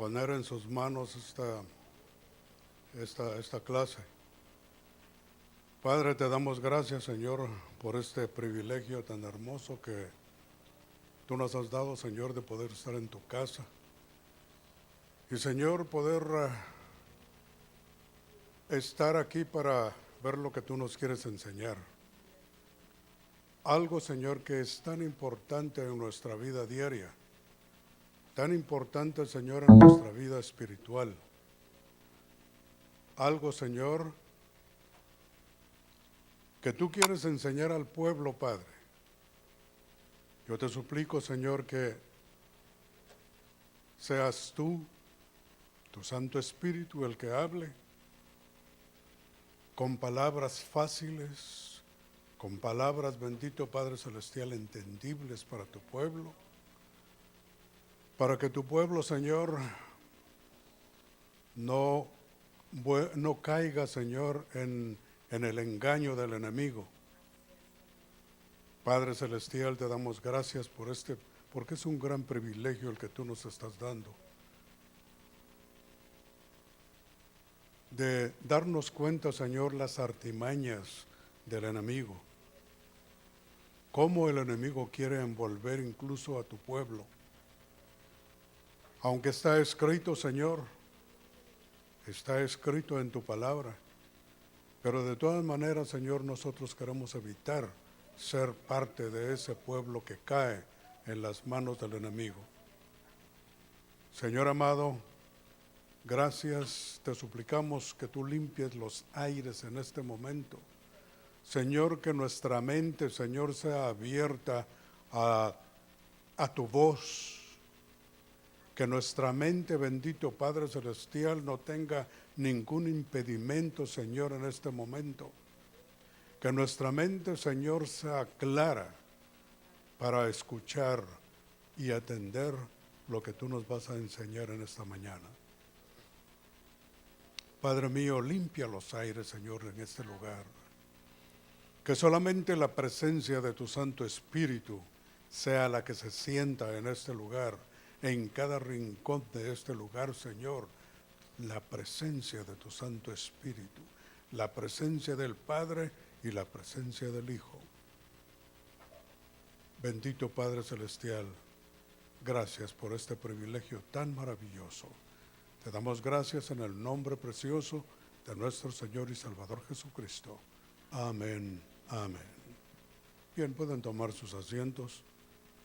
poner en sus manos esta clase. Padre, te damos gracias, Señor, por este privilegio tan hermoso que tú nos has dado, Señor, de poder estar en tu casa. Y, Señor, poder estar aquí para ver lo que tú nos quieres enseñar. Algo, Señor, que es tan importante en nuestra vida diaria, tan importante, Señor, en nuestra vida espiritual. Algo, Señor, que tú quieres enseñar al pueblo, Padre. Yo te suplico, Señor, que seas tú, tu Santo Espíritu, el que hable con palabras fáciles, con palabras, bendito Padre Celestial, entendibles para tu pueblo, para que tu pueblo, Señor, no caiga, Señor, en el engaño del enemigo. Padre Celestial, te damos gracias porque es un gran privilegio el que tú nos estás dando, de darnos cuenta, Señor, las artimañas del enemigo, cómo el enemigo quiere envolver incluso a tu pueblo. Aunque está escrito, Señor, está escrito en tu palabra, pero de todas maneras, Señor, nosotros queremos evitar ser parte de ese pueblo que cae en las manos del enemigo. Señor amado, gracias, te suplicamos que tú limpies los aires en este momento. Señor, que nuestra mente, Señor, sea abierta a tu voz. Que nuestra mente, bendito Padre Celestial, no tenga ningún impedimento, Señor, en este momento. Que nuestra mente, Señor, sea clara para escuchar y atender lo que tú nos vas a enseñar en esta mañana. Padre mío, limpia los aires, Señor, en este lugar. Que solamente la presencia de tu Santo Espíritu sea la que se sienta en este lugar, en cada rincón de este lugar, Señor. La presencia de tu Santo Espíritu, la presencia del Padre y la presencia del Hijo. Bendito Padre Celestial, gracias por este privilegio tan maravilloso. Te damos gracias en el nombre precioso de nuestro Señor y Salvador Jesucristo. Amén, amén. Bien, pueden tomar sus asientos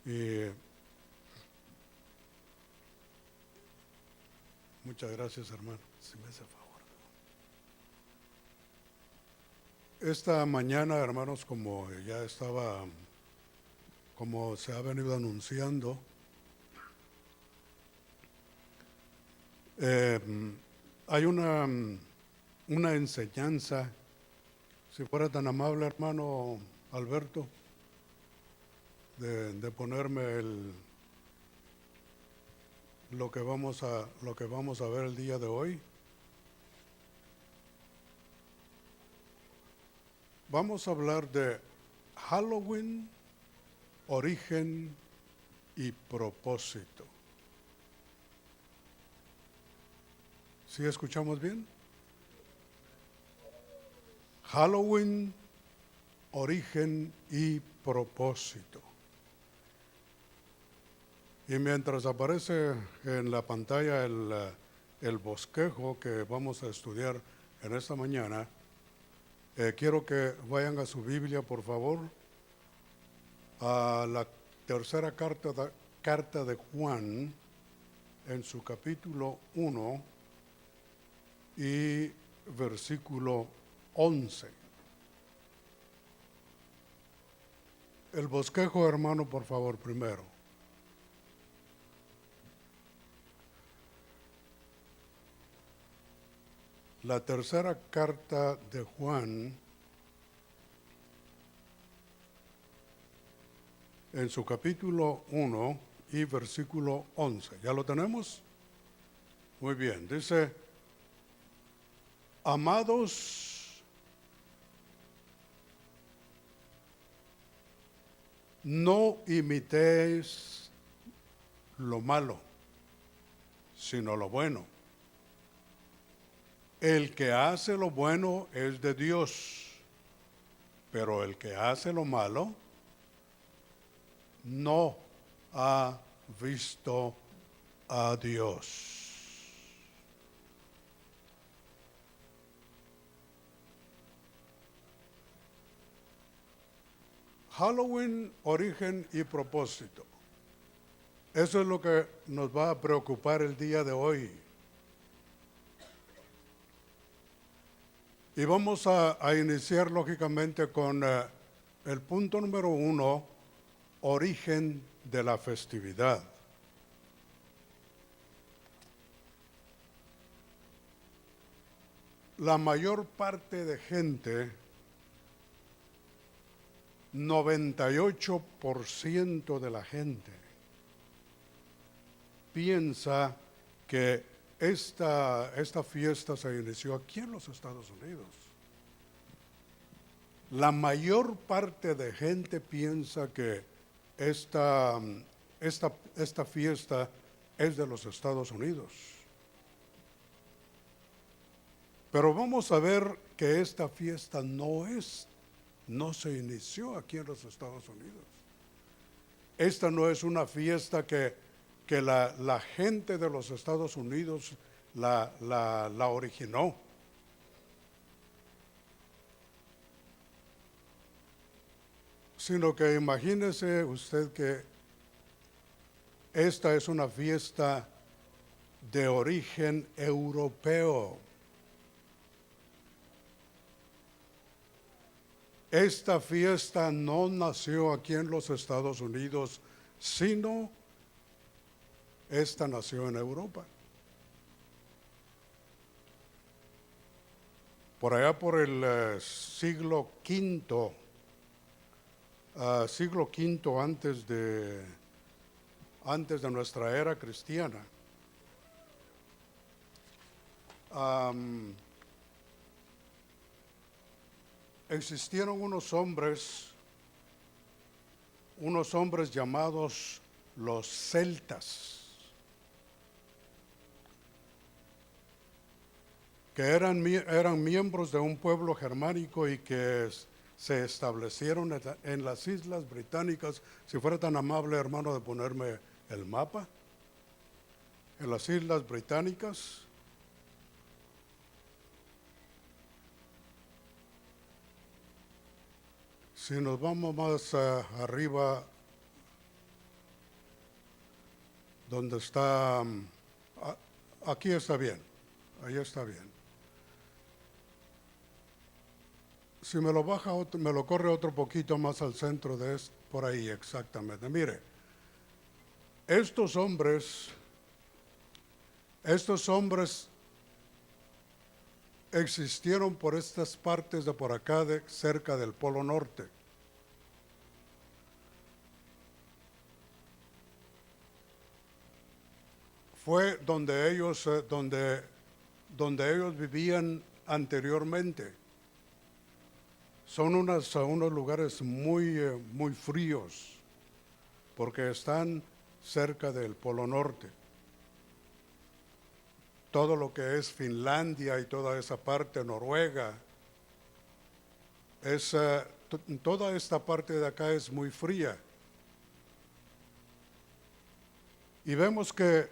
y muchas gracias, hermano. Si me hace favor. Esta mañana, hermanos, como se ha venido anunciando, hay una enseñanza. Si fuera tan amable, hermano Alberto, de ponerme lo que vamos a ver el día de hoy. Vamos a hablar de Halloween, origen y propósito. ¿Sí escuchamos bien? Halloween, origen y propósito. Y mientras aparece en la pantalla el bosquejo que vamos a estudiar en esta mañana, quiero que vayan a su Biblia, por favor, a la tercera carta de Juan, en su capítulo 1 y versículo 11. El bosquejo, hermano, por favor, primero. La tercera carta de Juan, en su capítulo 1 y versículo 11. ¿Ya lo tenemos? Muy bien, dice: amados, no imitéis lo malo, sino lo bueno. El que hace lo bueno es de Dios, pero el que hace lo malo no ha visto a Dios. Halloween, origen y propósito. Eso es lo que nos va a preocupar el día de hoy. Y vamos a iniciar lógicamente con el punto número 1, origen de la festividad. La mayor parte de gente, 98% de la gente, piensa que esta fiesta se inició aquí en los Estados Unidos. La mayor parte de gente piensa que esta fiesta es de los Estados Unidos. Pero vamos a ver que esta fiesta no se inició aquí en los Estados Unidos. Esta no es una fiesta que la gente de los Estados Unidos la originó. Sino que imagínese usted que esta es una fiesta de origen europeo. Esta fiesta no nació aquí en los Estados Unidos, sino esta nació en Europa. Por allá por el siglo V antes de nuestra era cristiana. Existieron unos hombres llamados los celtas, que eran miembros de un pueblo germánico y que se establecieron en las Islas Británicas. Si fuera tan amable, hermano, de ponerme el mapa. En las Islas Británicas. Si nos vamos más arriba, donde está, aquí está bien, ahí está bien. Si me lo baja, me lo corre otro poquito más al centro de por ahí exactamente. Mire, estos hombres existieron por estas partes de por acá, cerca del Polo Norte. Fue donde ellos vivían anteriormente. Son unos lugares muy fríos, porque están cerca del Polo Norte. Todo lo que es Finlandia y toda esa parte, Noruega, toda esta parte de acá es muy fría. Y vemos que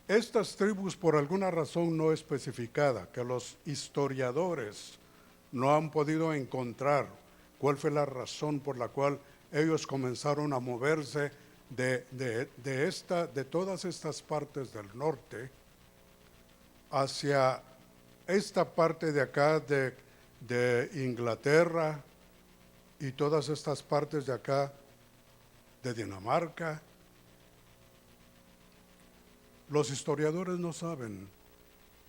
estas tribus, por alguna razón no especificada, que los historiadores no han podido encontrar cuál fue la razón por la cual ellos comenzaron a moverse de todas estas partes del norte hacia esta parte de acá de Inglaterra y todas estas partes de acá de Dinamarca. Los historiadores no saben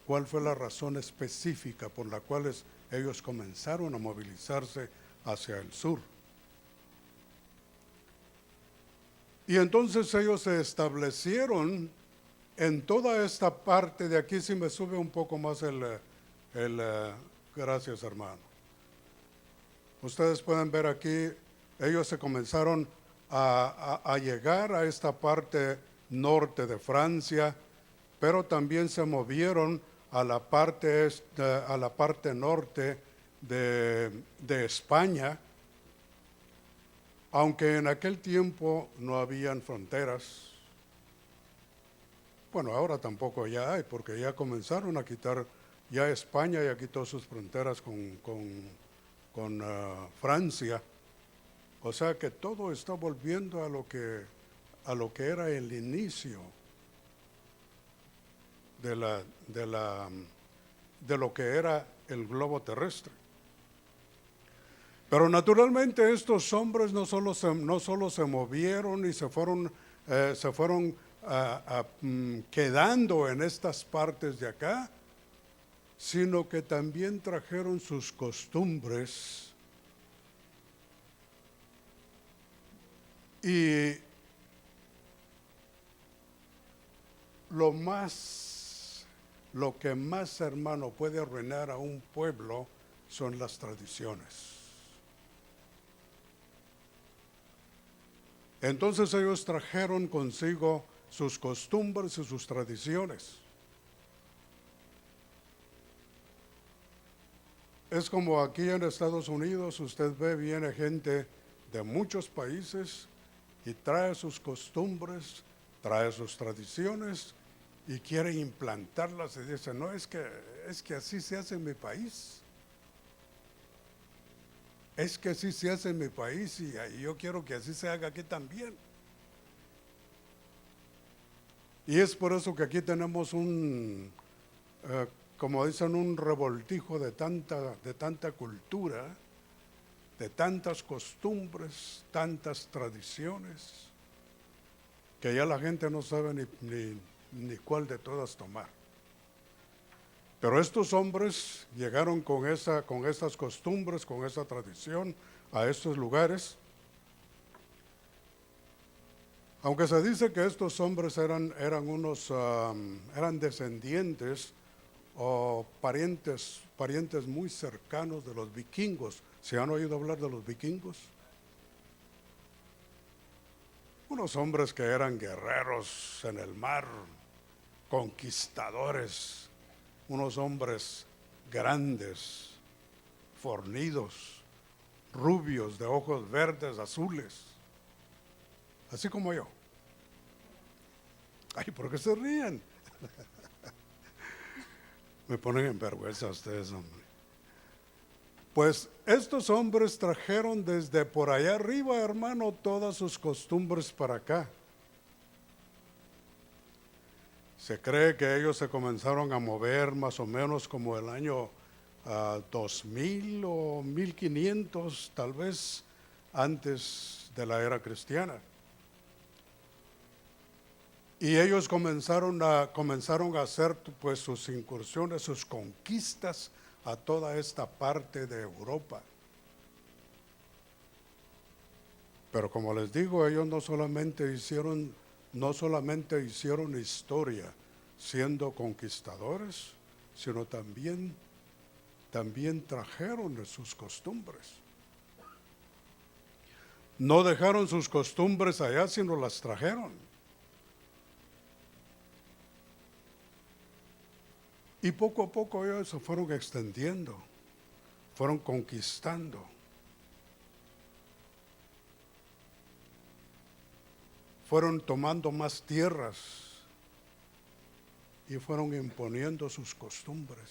cuál fue la razón específica por la cual ellos comenzaron a movilizarse hacia el sur. Y entonces ellos se establecieron en toda esta parte de aquí. Si me sube un poco más gracias, hermano. Ustedes pueden ver aquí, ellos se comenzaron a llegar a esta parte norte de Francia, pero también se movieron a la parte, a la parte norte de España, aunque en aquel tiempo no habían fronteras. Bueno, ahora tampoco ya hay, porque ya comenzaron a quitar, ya España ya quitó sus fronteras con Francia. O sea que todo está volviendo a lo que era el inicio de lo que era el globo terrestre. Pero naturalmente estos hombres no solo se movieron y se fueron quedando en estas partes de acá, sino que también trajeron sus costumbres y lo que más, hermano, puede arruinar a un pueblo son las tradiciones. Entonces ellos trajeron consigo sus costumbres y sus tradiciones. Es como aquí en Estados Unidos, usted ve, viene gente de muchos países y trae sus costumbres, trae sus tradiciones y quiere implantarlas y dice, no, es que así se hace en mi país. Es que así se hace en mi país y yo quiero que así se haga aquí también. Y es por eso que aquí tenemos como dicen, un revoltijo de tanta cultura, de tantas costumbres, tantas tradiciones, que ya la gente no sabe ni cuál de todas tomar. Pero estos hombres llegaron con esas costumbres, con esa tradición a estos lugares. Aunque se dice que estos hombres eran descendientes o parientes muy cercanos de los vikingos. ¿Se han oído hablar de los vikingos? Unos hombres que eran guerreros en el mar, conquistadores, unos hombres grandes, fornidos, rubios, de ojos verdes, azules, así como yo. Ay, ¿por qué se ríen? Me ponen en vergüenza ustedes, hombre. Pues estos hombres trajeron desde por allá arriba, hermano, todas sus costumbres para acá. Se cree que ellos se comenzaron a mover más o menos como el año 2000 o 1500, tal vez antes de la era cristiana. Y ellos comenzaron a hacer pues sus incursiones, sus conquistas a toda esta parte de Europa. Pero como les digo, ellos no solamente hicieron historia siendo conquistadores, sino también trajeron sus costumbres. No dejaron sus costumbres allá, sino las trajeron. Y poco a poco ellos se fueron extendiendo, fueron conquistando. Fueron tomando más tierras y fueron imponiendo sus costumbres.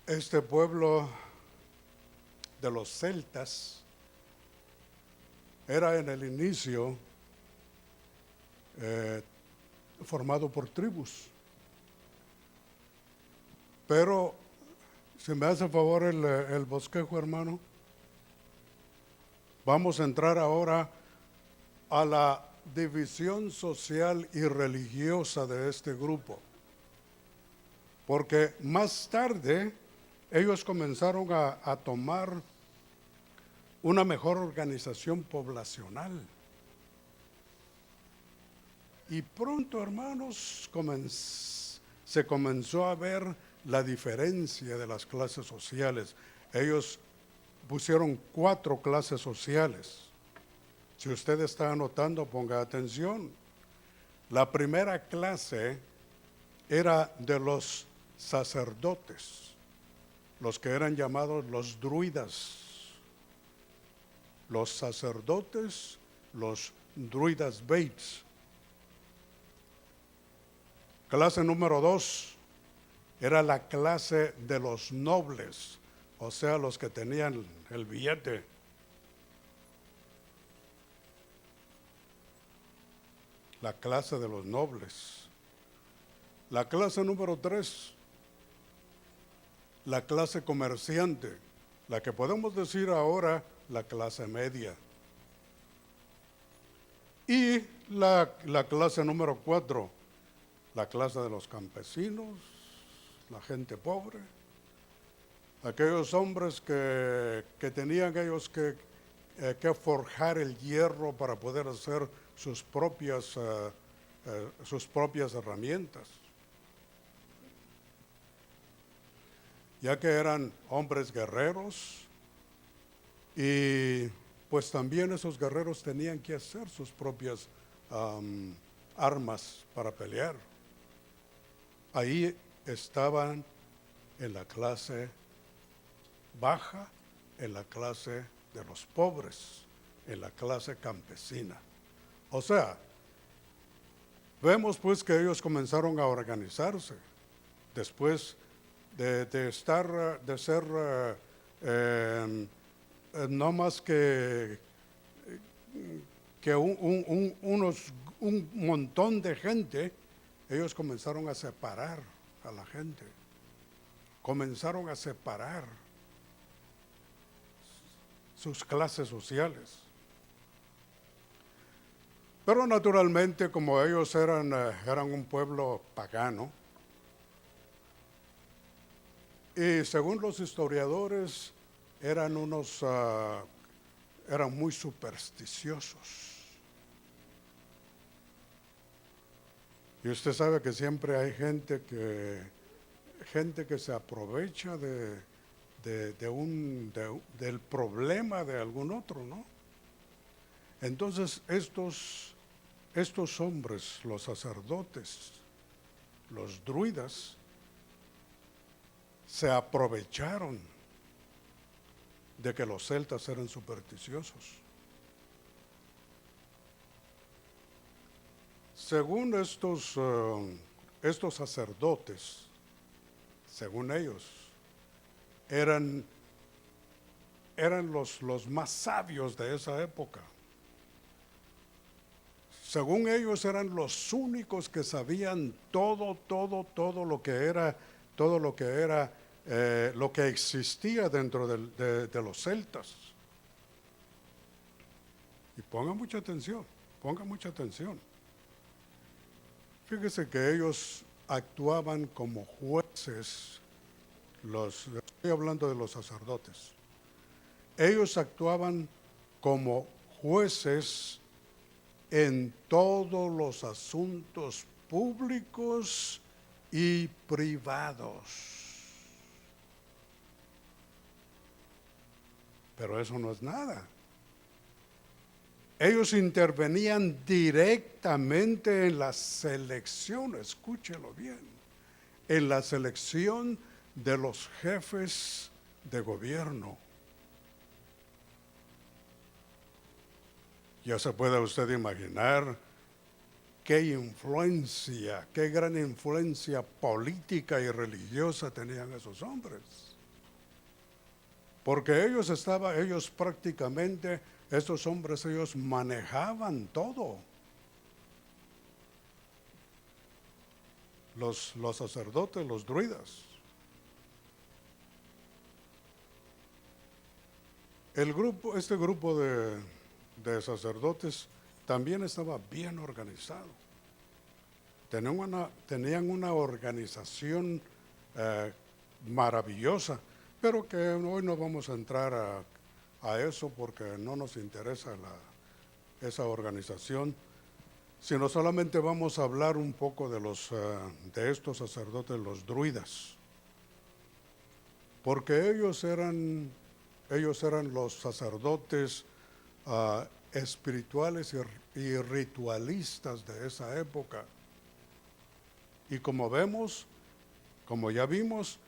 Este pueblo de los celtas era en el inicio formado por tribus. Pero, si me hace favor el bosquejo, hermano, vamos a entrar ahora a la división social y religiosa de este grupo. Porque más tarde ellos comenzaron a tomar una mejor organización poblacional. Y pronto, hermanos, se comenzó a ver la diferencia de las clases sociales. Ellos pusieron 4 clases sociales. Si usted está anotando, ponga atención. La primera clase era de los sacerdotes, los que eran llamados los druidas. Los sacerdotes, los druidas Bates. Clase número 2 era la clase de los nobles, o sea, los que tenían el billete. La clase de los nobles. La clase número 3, la clase comerciante, la que podemos decir ahora la clase media. Y la clase número 4, la clase de los campesinos, la gente pobre, aquellos hombres que tenían ellos que forjar el hierro para poder hacer sus propias herramientas, ya que eran hombres guerreros y pues también esos guerreros tenían que hacer sus propias armas para pelear. Ahí estaban en la clase baja, en la clase de los pobres, en la clase campesina. O sea, vemos pues que ellos comenzaron a organizarse después de ser no más que un montón de gente. Ellos comenzaron a separar a la gente, comenzaron a separar sus clases sociales. Pero naturalmente, como ellos eran un pueblo pagano, y según los historiadores, eran muy supersticiosos. Y usted sabe que siempre hay gente que se aprovecha del problema de algún otro, ¿no? Entonces estos hombres, los sacerdotes, los druidas, se aprovecharon de que los celtas eran supersticiosos. Según estos sacerdotes, según ellos, eran los más sabios de esa época. Según ellos eran los únicos que sabían todo lo que era, lo que existía dentro de los celtas. Y pongan mucha atención. Fíjese que ellos actuaban como jueces, estoy hablando de los sacerdotes. Ellos actuaban como jueces en todos los asuntos públicos y privados. Pero eso no es nada. Ellos intervenían directamente en la selección, escúchelo bien, en la selección de los jefes de gobierno. Ya se puede usted imaginar qué gran influencia política y religiosa tenían esos hombres. Porque ellos prácticamente, estos hombres, ellos manejaban todo. Los sacerdotes, los druidas. Este grupo de sacerdotes también estaba bien organizado. Tenían una organización maravillosa, pero que hoy no vamos a entrar a eso porque no nos interesa esa organización, sino solamente vamos a hablar un poco de estos sacerdotes, los druidas, porque ellos eran ellos eran los sacerdotes espirituales y ritualistas de esa época. Y como vemos, como ya vimos,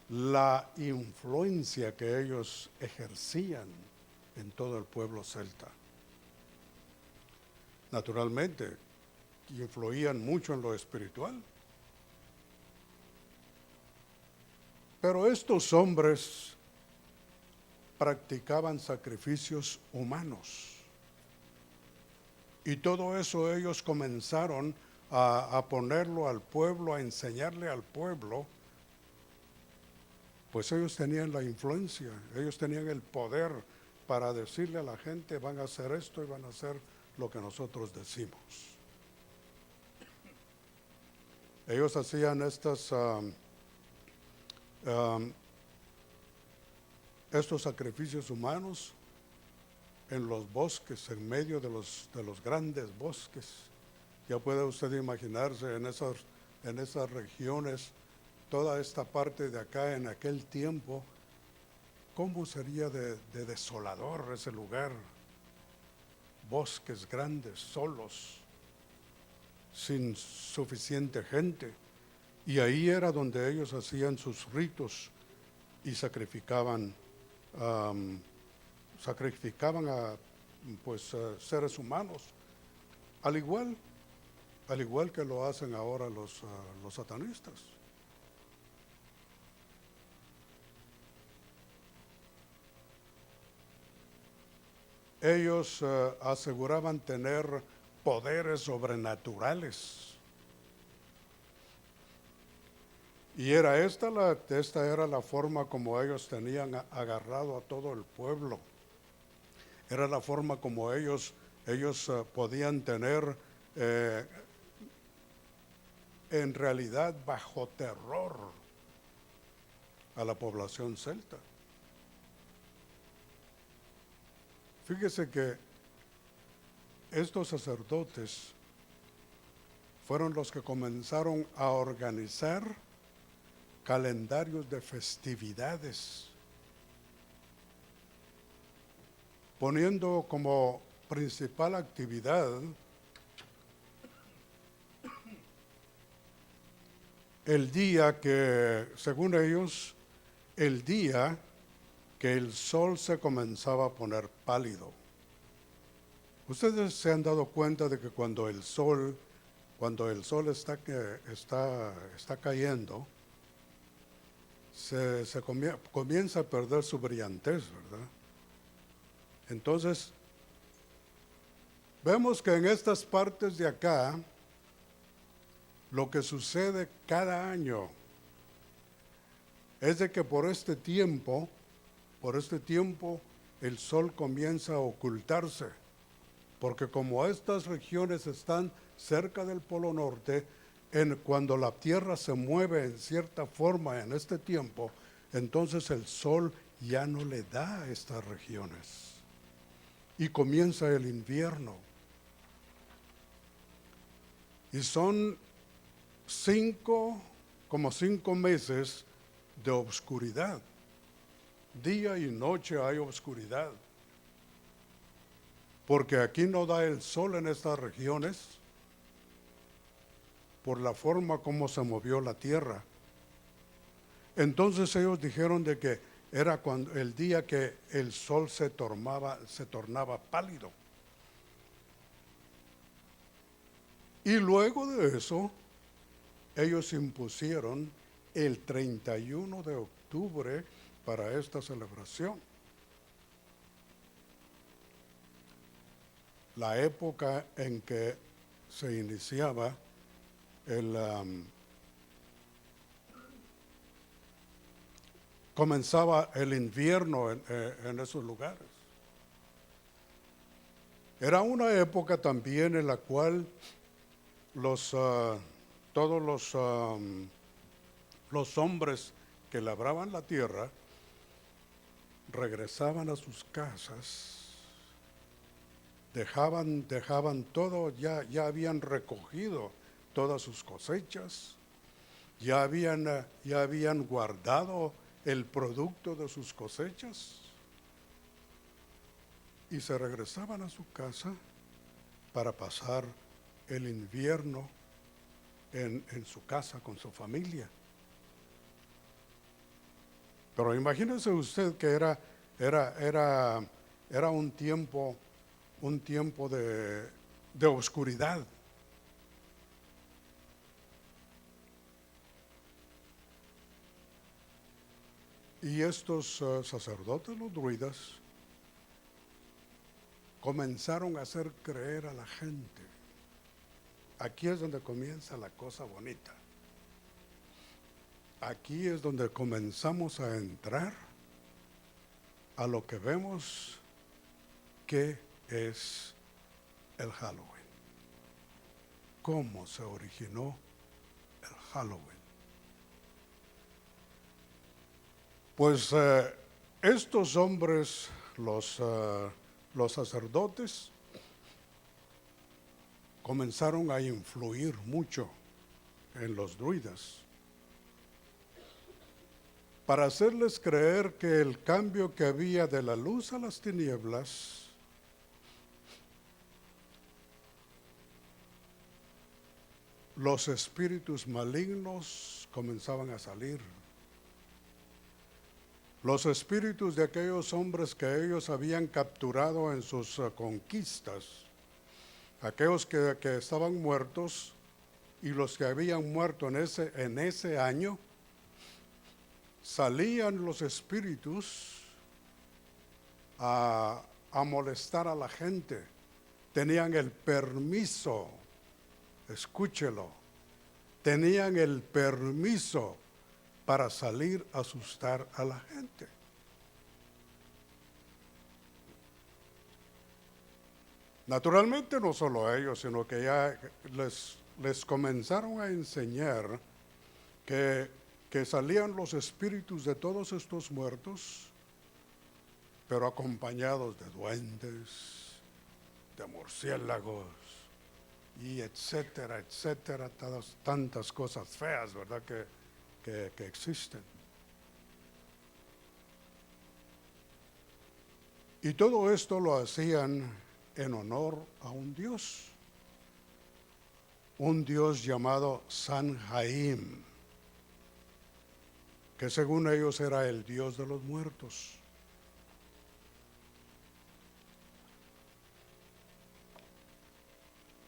la influencia que ellos ejercían en todo el pueblo celta. Naturalmente, influían mucho en lo espiritual. Pero estos hombres practicaban sacrificios humanos. Y todo eso ellos comenzaron a ponerlo al pueblo, a enseñarle al pueblo. Pues ellos tenían la influencia, ellos tenían el poder para decirle a la gente, van a hacer esto y van a hacer lo que nosotros decimos. Ellos hacían estos sacrificios humanos en los bosques, en medio de los grandes bosques. Ya puede usted imaginarse en esas regiones, toda esta parte de acá en aquel tiempo, cómo sería de desolador ese lugar. Bosques grandes, solos, sin suficiente gente. Y ahí era donde ellos hacían sus ritos y sacrificaban a seres humanos, al igual que lo hacen ahora los satanistas. Ellos aseguraban tener poderes sobrenaturales. Y esta era la forma como ellos tenían agarrado a todo el pueblo. Era la forma como ellos podían tener en realidad bajo terror a la población celta. Fíjese que estos sacerdotes fueron los que comenzaron a organizar calendarios de festividades, poniendo como principal actividad el día que, según ellos, el día que el sol se comenzaba a poner pálido. Ustedes se han dado cuenta de que cuando el sol está cayendo, comienza a perder su brillantez, ¿verdad? Entonces, vemos que en estas partes de acá, lo que sucede cada año es de que por este tiempo el sol comienza a ocultarse, porque como estas regiones están cerca del Polo Norte, cuando la Tierra se mueve en cierta forma en este tiempo, entonces el sol ya no le da a estas regiones y comienza el invierno. Y son 5 meses de oscuridad. Día y noche hay oscuridad, porque aquí no da el sol en estas regiones por la forma como se movió la tierra. Entonces ellos dijeron de que era el día que el sol se tornaba pálido. Y luego de eso, ellos impusieron el 31 de octubre para esta celebración. La época en que se iniciaba comenzaba el invierno en esos lugares. Era una época también en la cual todos los hombres que labraban la tierra regresaban a sus casas, dejaban todo, ya habían recogido todas sus cosechas, ya habían guardado el producto de sus cosechas, y se regresaban a su casa para pasar el invierno en su casa con su familia. Pero imagínese usted que era un tiempo de oscuridad. Y estos sacerdotes, los druidas, comenzaron a hacer creer a la gente. Aquí es donde comienza la cosa bonita. Aquí es donde comenzamos a entrar a lo que vemos que es el Halloween. ¿Cómo se originó el Halloween? Pues estos hombres, los sacerdotes, comenzaron a influir mucho en los druidas para hacerles creer que el cambio que había de la luz a las tinieblas los espíritus malignos comenzaban a salir. Los espíritus de aquellos hombres que ellos habían capturado en sus conquistas, aquellos que estaban muertos y los que habían muerto en ese año, salían los espíritus a molestar a la gente. Tenían el permiso, escúchelo, tenían el permiso para salir a asustar a la gente. Naturalmente no solo a ellos, sino que ya les comenzaron a enseñar que salían los espíritus de todos estos muertos, pero acompañados de duendes, de murciélagos, y etcétera, etcétera, tantas cosas feas, ¿verdad?, que existen. Y todo esto lo hacían en honor a un Dios llamado Samhain, que según ellos era el Dios de los muertos.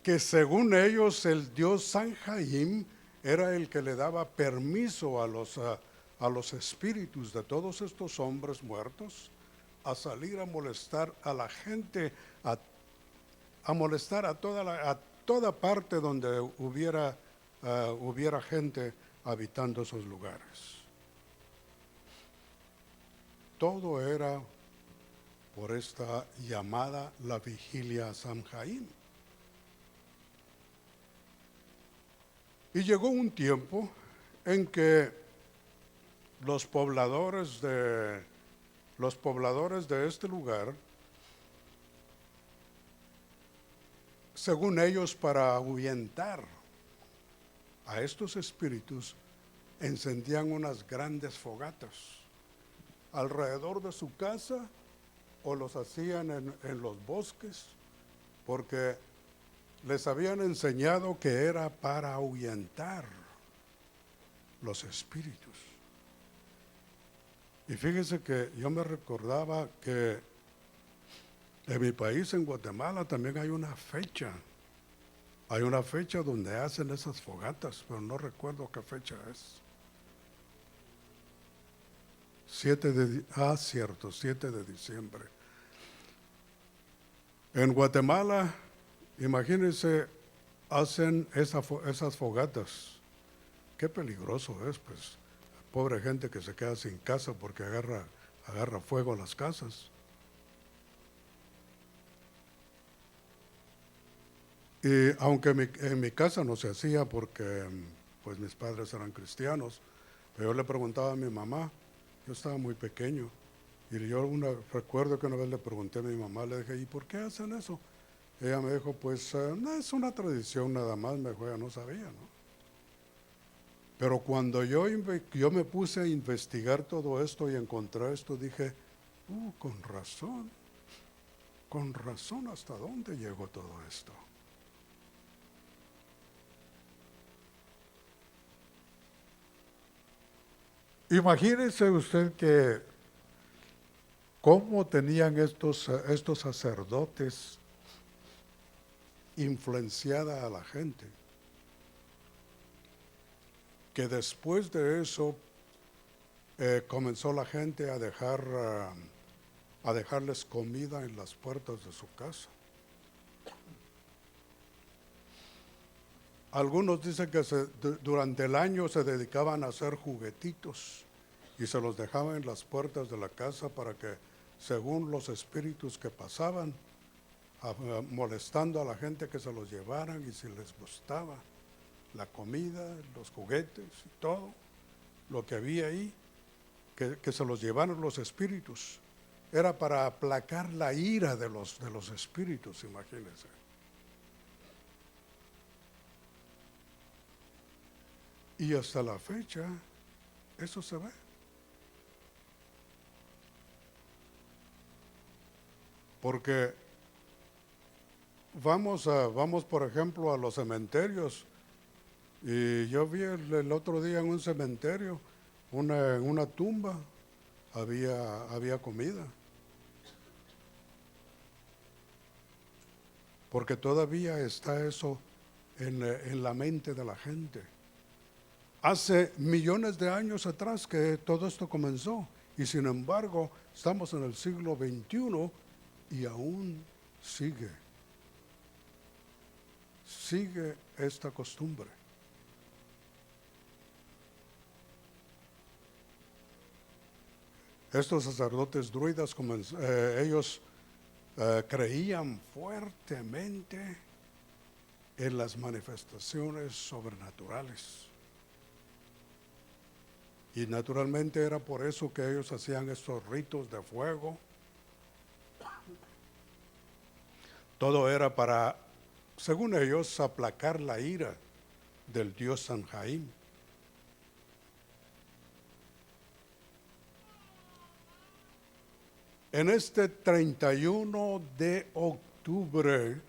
Que según ellos el Dios Samhain era el que le daba permiso a los espíritus de todos estos hombres muertos a salir a molestar a la gente, a molestar a toda parte donde hubiera gente habitando esos lugares. Todo era por esta llamada la vigilia Samhain. Y llegó un tiempo en que los pobladores de este lugar, según ellos, para ahuyentar a estos espíritus, encendían unas grandes fogatas alrededor de su casa o los hacían en los bosques, porque les habían enseñado que era para ahuyentar los espíritus. Y fíjense que yo me recordaba que en mi país, en Guatemala, también hay una fecha. Hay una fecha donde hacen esas fogatas, pero no recuerdo qué fecha es. 7 de diciembre. En Guatemala, imagínense, hacen esas fogatas. Qué peligroso es, pues. Pobre gente que se queda sin casa porque agarra fuego a las casas. Y aunque en mi casa no se hacía porque pues mis padres eran cristianos, pero yo le preguntaba a mi mamá, yo estaba muy pequeño, y yo recuerdo que una vez le pregunté a mi mamá, le dije, ¿y por qué hacen eso? Ella me dijo, pues no, es una tradición nada más, me dijo, ella no sabía, ¿no? Pero cuando yo me puse a investigar todo esto y encontré esto, dije, con razón. Con razón, ¿hasta dónde llegó todo esto? Imagínese usted que cómo tenían estos sacerdotes influenciada a la gente, que después de eso comenzó la gente a dejarles comida en las puertas de su casa. Algunos dicen que durante el año se dedicaban a hacer juguetitos y se los dejaban en las puertas de la casa para que, según los espíritus que pasaban, molestando a la gente, que se los llevaran, y si les gustaba la comida, los juguetes y todo lo que había ahí, que se los llevaran los espíritus. Era para aplacar la ira de los espíritus, imagínense. Y hasta la fecha, eso se ve. Porque vamos por ejemplo a los cementerios, y yo vi el otro día en un cementerio, en una tumba, había comida. Porque todavía está eso en la mente de la gente. Hace millones de años atrás que todo esto comenzó, y sin embargo estamos en el siglo XXI y aún sigue esta costumbre. Estos sacerdotes druidas, ellos creían fuertemente en las manifestaciones sobrenaturales. Y naturalmente era por eso que ellos hacían estos ritos de fuego. Todo era para, según ellos, aplacar la ira del dios Sanjaim. En este 31 de octubre,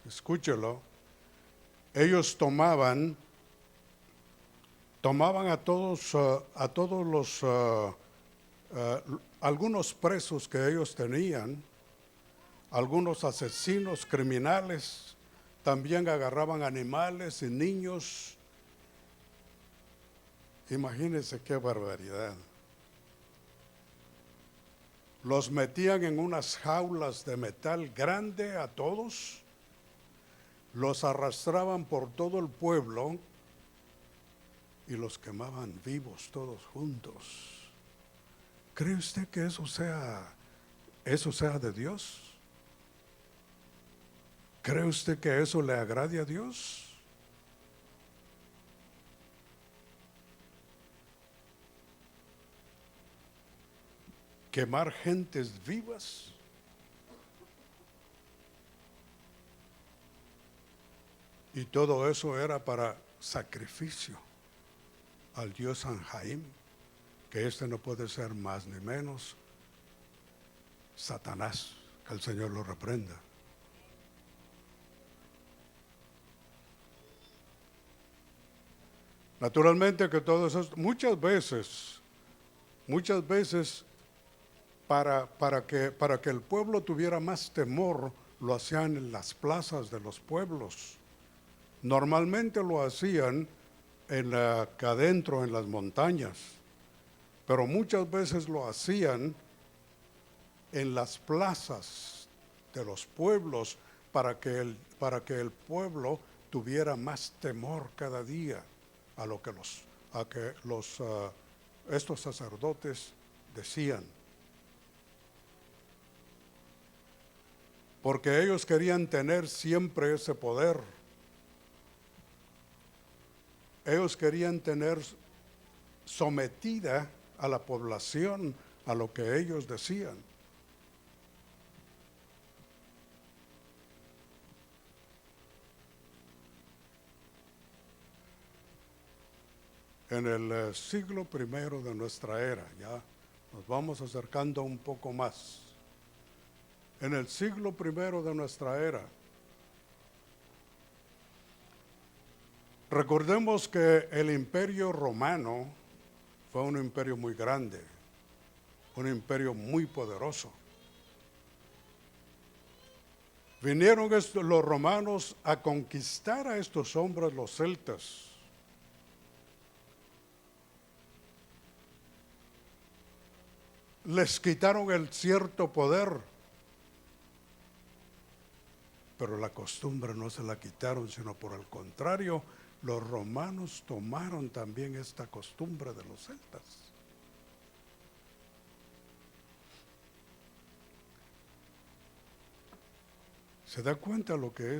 escúchelo, ellos tomaban a todos los algunos presos que ellos tenían, algunos asesinos criminales, también agarraban animales y niños. Imagínense qué barbaridad. Los metían en unas jaulas de metal grande a todos, los arrastraban por todo el pueblo y los quemaban vivos todos juntos. ¿Cree usted que eso sea de Dios? ¿Cree usted que eso le agrade a Dios? Quemar gentes vivas. Y todo eso era para sacrificio al dios Sanjaim, que este no puede ser más ni menos Satanás, que el Señor lo reprenda. Naturalmente que todo eso, muchas veces, para que el pueblo tuviera más temor, lo hacían en las plazas de los pueblos. Normalmente lo hacían acá adentro en las montañas, pero muchas veces lo hacían en las plazas de los pueblos para que el pueblo tuviera más temor cada día a lo que estos sacerdotes decían. Porque ellos querían tener siempre ese poder. Ellos querían tener sometida a la población a lo que ellos decían. En el siglo I de nuestra era, ya nos vamos acercando un poco más, en el siglo I de nuestra era. Recordemos que el Imperio Romano fue un imperio muy grande, un imperio muy poderoso. Vinieron los romanos a conquistar a estos hombres, los celtas. Les quitaron el cierto poder, pero la costumbre no se la quitaron, sino por el contrario, los romanos tomaron también esta costumbre de los celtas. ¿Se da cuenta lo que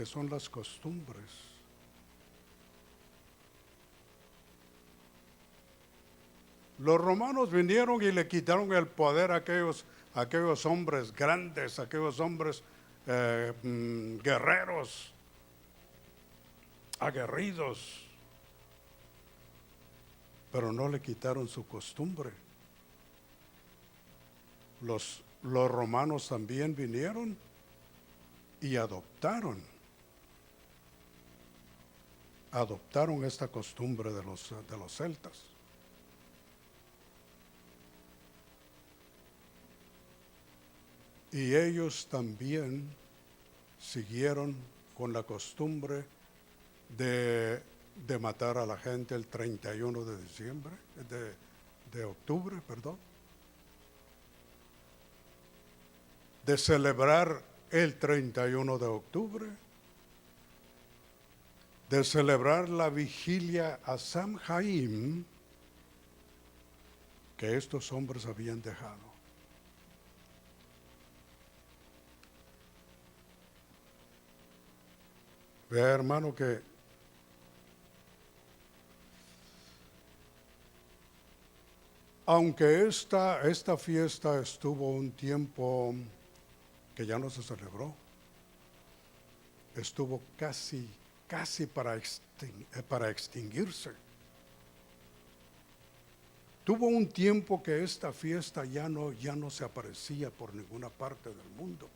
son las costumbres? Los romanos vinieron y le quitaron el poder a aquellos hombres grandes, aquellos hombres guerreros, aguerridos, pero no le quitaron su costumbre. Los romanos también vinieron y adoptaron esta costumbre de los celtas. Y ellos también siguieron con la costumbre de matar a la gente el 31 de octubre, de celebrar el 31 de octubre, de celebrar la vigilia a Samhain que estos hombres habían dejado. Vea, hermano, que aunque esta fiesta estuvo un tiempo que ya no se celebró, estuvo casi para extinguirse. Tuvo un tiempo que esta fiesta ya no se aparecía por ninguna parte del mundo.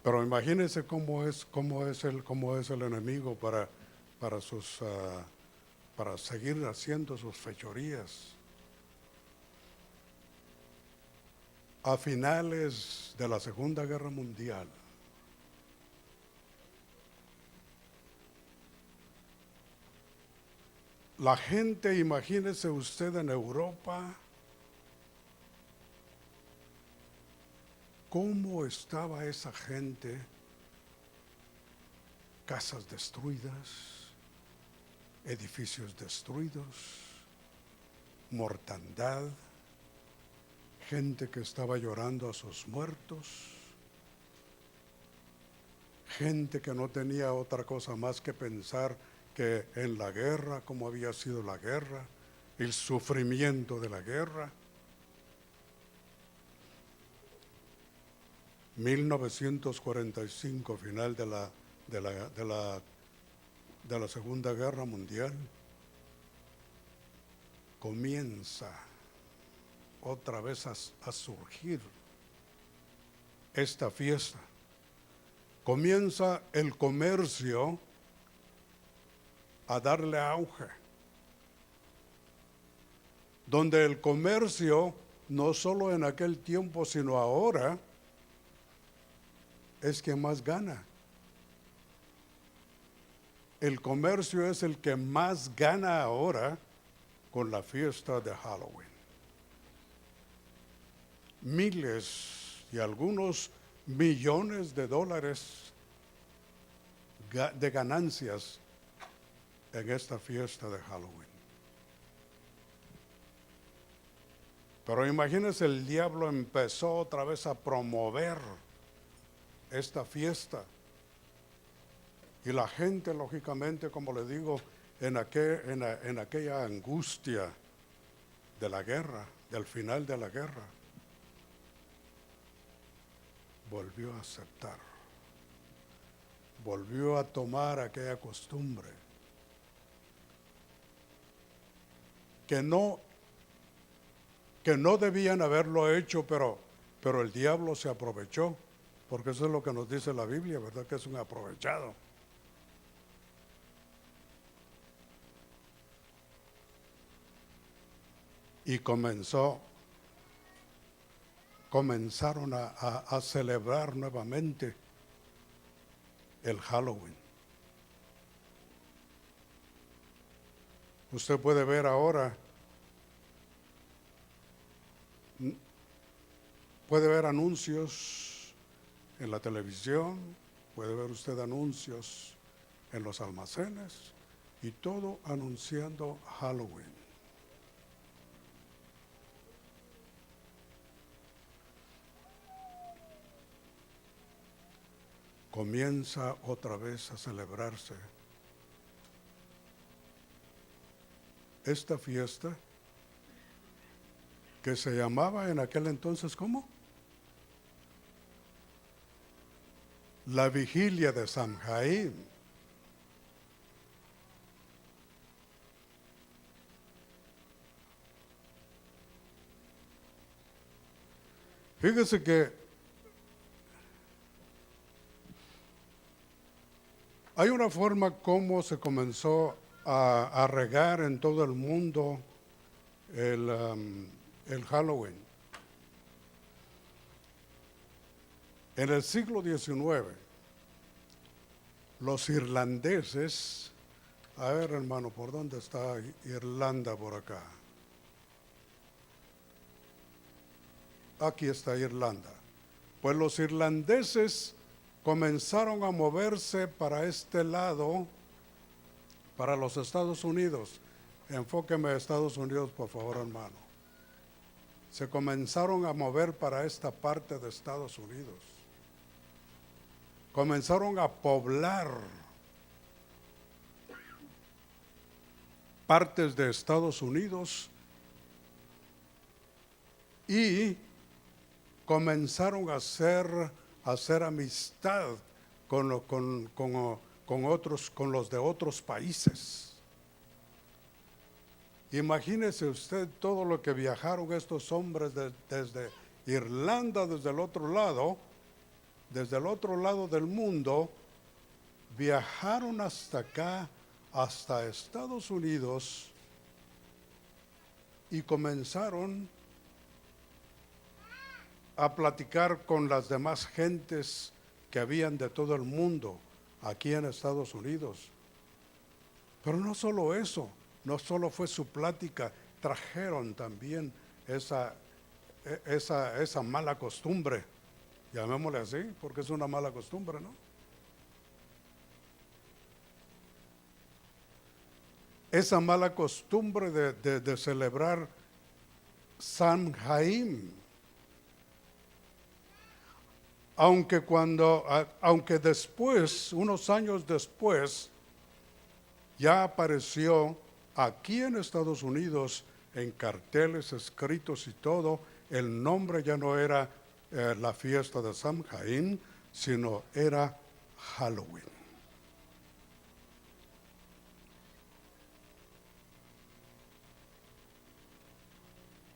Pero imagínense cómo es el enemigo para seguir haciendo sus fechorías. A finales de la Segunda Guerra Mundial, la gente, imagínese usted en Europa, cómo estaba esa gente, casas destruidas, edificios destruidos, mortandad, gente que estaba llorando a sus muertos, gente que no tenía otra cosa más que pensar que en la guerra, cómo había sido la guerra, el sufrimiento de la guerra. 1945, final de la Segunda Guerra Mundial, comienza otra vez a surgir esta fiesta. Comienza el comercio a darle auge, donde el comercio, no solo en aquel tiempo, sino ahora, es quien más gana. El comercio es el que más gana ahora con la fiesta de Halloween. Miles y algunos millones de dólares de ganancias en esta fiesta de Halloween. Pero imagínense, el diablo empezó otra vez a promover esta fiesta. Y la gente, lógicamente, como le digo, en aquella angustia de la guerra, del final de la guerra, volvió a aceptar, volvió a tomar aquella costumbre que no que no debían haberlo hecho, pero el diablo se aprovechó, porque eso es lo que nos dice la Biblia, ¿verdad? Que es un aprovechado. Y comenzaron a celebrar nuevamente el Halloween. Usted puede ver ahora, puede ver anuncios en la televisión, puede ver usted anuncios en los almacenes y todo anunciando Halloween. Comienza otra vez a celebrarse esta fiesta que se llamaba en aquel entonces, ¿cómo? La vigilia de Samhain. Fíjese que hay una forma como se comenzó a regar en todo el mundo el Halloween. En el siglo XIX, los irlandeses, a ver hermano, ¿por dónde está Irlanda por acá? Aquí está Irlanda. Pues los irlandeses comenzaron a moverse para este lado, para los Estados Unidos. Enfóqueme a Estados Unidos, por favor, hermano. Se comenzaron a mover para esta parte de Estados Unidos. Comenzaron a poblar partes de Estados Unidos y comenzaron a hacer amistad con los de otros países. Imagínese usted todo lo que viajaron estos hombres desde Irlanda, desde el otro lado del mundo, viajaron hasta acá, hasta Estados Unidos, y comenzaron a platicar con las demás gentes que habían de todo el mundo aquí en Estados Unidos. Pero no solo eso, no solo fue su plática, trajeron también esa mala costumbre, llamémosle así, porque es una mala costumbre, ¿no? Esa mala costumbre de celebrar Samhain. Aunque después, unos años después, ya apareció aquí en Estados Unidos en carteles escritos y todo, el nombre ya no era la fiesta de Samhain, sino era Halloween.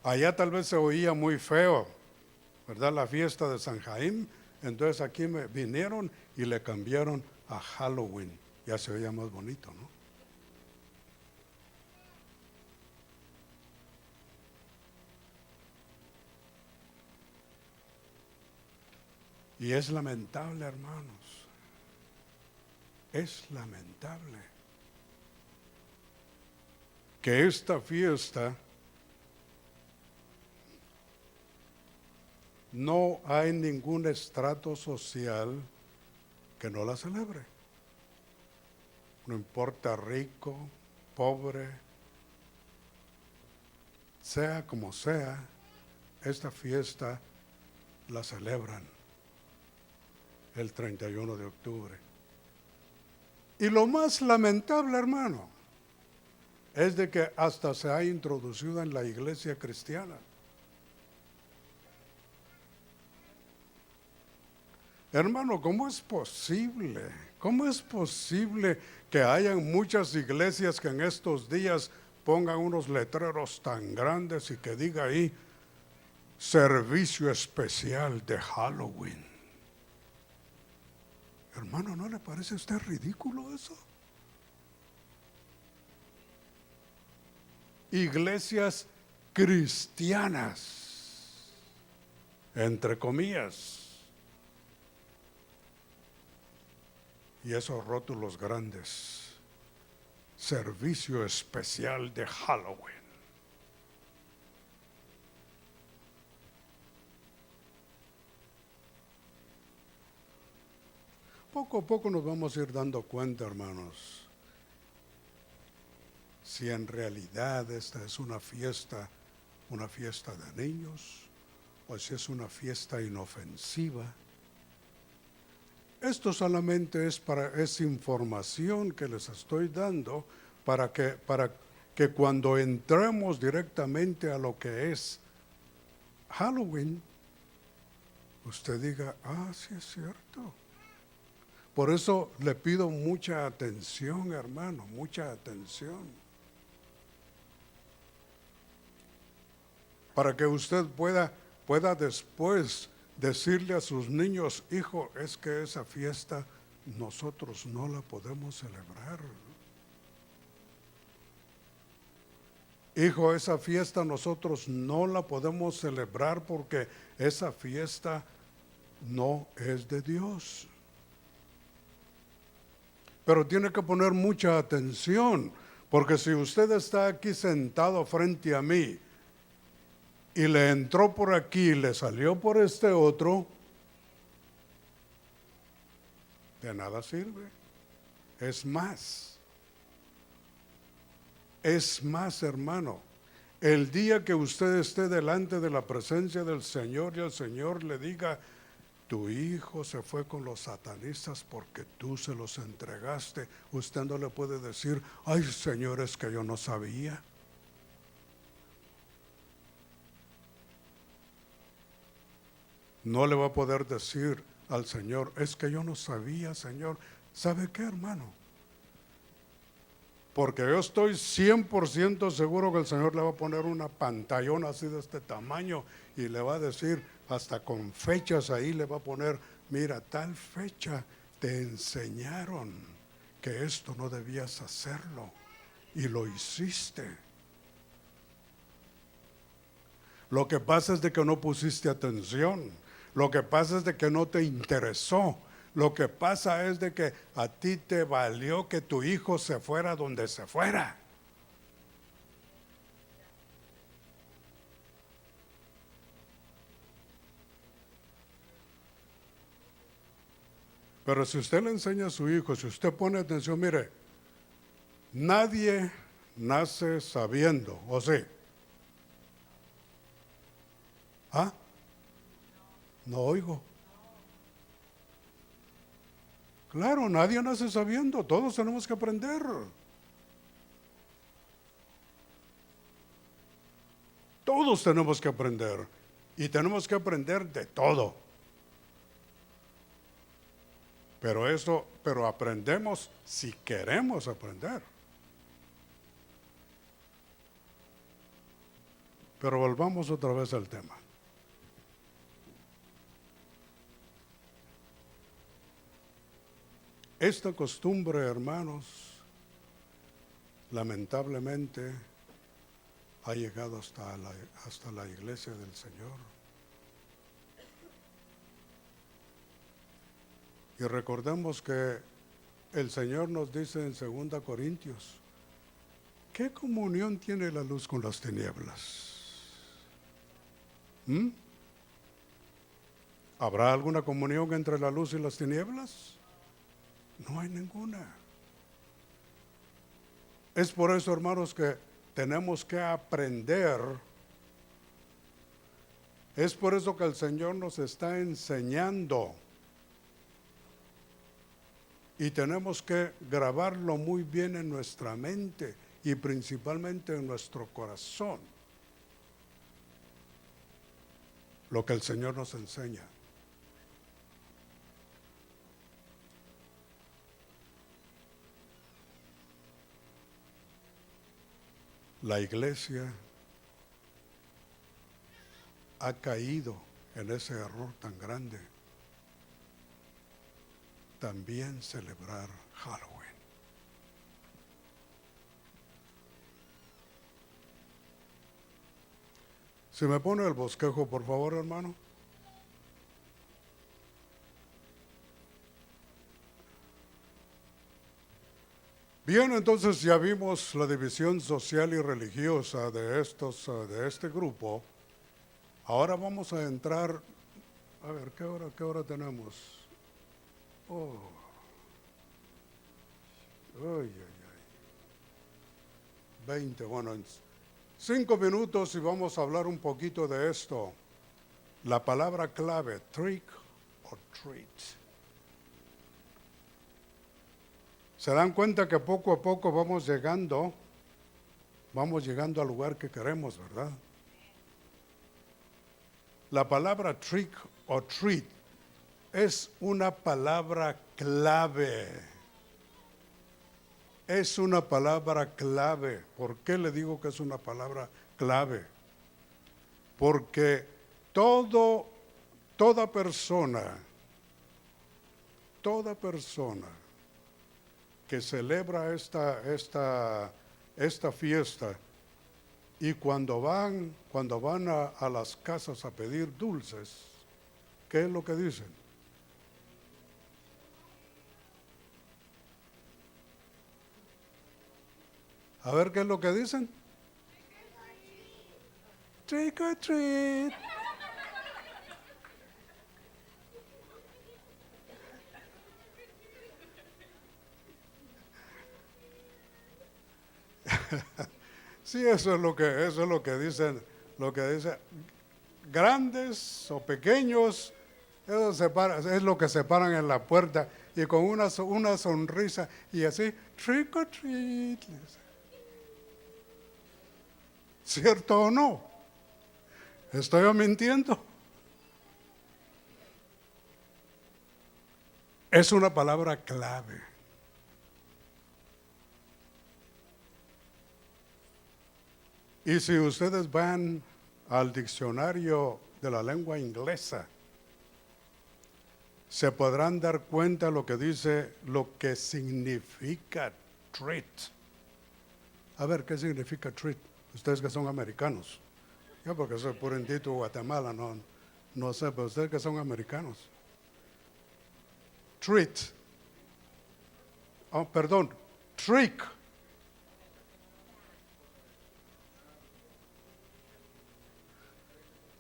Allá tal vez se oía muy feo, ¿verdad? La fiesta de Samhain. Entonces aquí me vinieron y le cambiaron a Halloween. Ya se oía más bonito, ¿no? Y es lamentable, hermanos. Es lamentable que esta fiesta no hay ningún estrato social que no la celebre. No importa rico, pobre, sea como sea, esta fiesta la celebran el 31 de octubre. Y lo más lamentable, hermano, es de que hasta se ha introducido en la iglesia cristiana. Hermano, ¿cómo es posible? ¿Cómo es posible que hayan muchas iglesias que en estos días pongan unos letreros tan grandes y que diga ahí servicio especial de Halloween. Hermano, ¿no le parece a usted ridículo eso? Iglesias cristianas, entre comillas, y esos rótulos grandes, servicio especial de Halloween. Poco a poco nos vamos a ir dando cuenta, hermanos, si en realidad esta es una fiesta de niños, o si es una fiesta inofensiva. Esto solamente es información que les estoy dando para que cuando entremos directamente a lo que es Halloween, usted diga, sí es cierto. Por eso le pido mucha atención, hermano, mucha atención. Para que usted pueda después decirle a sus niños, hijo, es que esa fiesta nosotros no la podemos celebrar. Hijo, esa fiesta nosotros no la podemos celebrar porque esa fiesta no es de Dios. Pero tiene que poner mucha atención, porque si usted está aquí sentado frente a mí y le entró por aquí y le salió por este otro, de nada sirve. Es más, hermano, el día que usted esté delante de la presencia del Señor y el Señor le diga, tu hijo se fue con los satanistas porque tú se los entregaste, usted no le puede decir, ay Señor, es que yo no sabía. No le va a poder decir al Señor, es que yo no sabía, Señor. ¿Sabe qué, hermano? Porque yo estoy 100% seguro que el Señor le va a poner una pantallona así de este tamaño y le va a decir, hasta con fechas ahí le va a poner, mira, tal fecha te enseñaron que esto no debías hacerlo y lo hiciste. Lo que pasa es de que no pusiste atención. Lo que pasa es de que no te interesó. Lo que pasa es de que a ti te valió que tu hijo se fuera donde se fuera. Pero si usted le enseña a su hijo, si usted pone atención, mire, nadie nace sabiendo, ¿o sí? ¿Ah? No oigo. Claro, nadie nace sabiendo, todos tenemos que aprender. Todos tenemos que aprender y tenemos que aprender de todo. Pero aprendemos si queremos aprender. Pero volvamos otra vez al tema. Esta costumbre, hermanos, lamentablemente ha llegado hasta la iglesia del Señor. Y recordemos que el Señor nos dice en 2 Corintios, ¿qué comunión tiene la luz con las tinieblas? ¿Habrá alguna comunión entre la luz y las tinieblas? No hay ninguna. Es por eso, hermanos, que tenemos que aprender. Es por eso que el Señor nos está enseñando. Y tenemos que grabarlo muy bien en nuestra mente y principalmente en nuestro corazón. Lo que el Señor nos enseña. La iglesia ha caído en ese error tan grande, también celebrar Halloween. Si me pone el bosquejo, por favor, hermano. Bien, entonces ya vimos la división social y religiosa de este grupo. Ahora vamos a entrar, a ver, ¿qué hora tenemos? Oh, ay, ay, ay. 20, bueno, en 5 minutos y vamos a hablar un poquito de esto. La palabra clave, trick or treat. Se dan cuenta que poco a poco vamos llegando al lugar que queremos, ¿verdad? La palabra trick o treat es una palabra clave. Es una palabra clave. ¿Por qué le digo que es una palabra clave? Porque toda persona que celebra esta fiesta y cuando van a las casas a pedir dulces, ¿qué es lo que dicen? A ver, ¿qué es lo que dicen? Trick or treat. Sí, eso es lo que dicen, grandes o pequeños, es lo que se paran en la puerta y con una sonrisa y así, trick or treat. ¿Cierto o no? ¿Estoy mintiendo? Es una palabra clave. Y si ustedes van al diccionario de la lengua inglesa, se podrán dar cuenta lo que significa treat. A ver, ¿qué significa treat? Ustedes que son americanos. Yo porque soy purendito Guatemala, no sé, pero ustedes que son americanos. Treat. Oh, perdón, trick.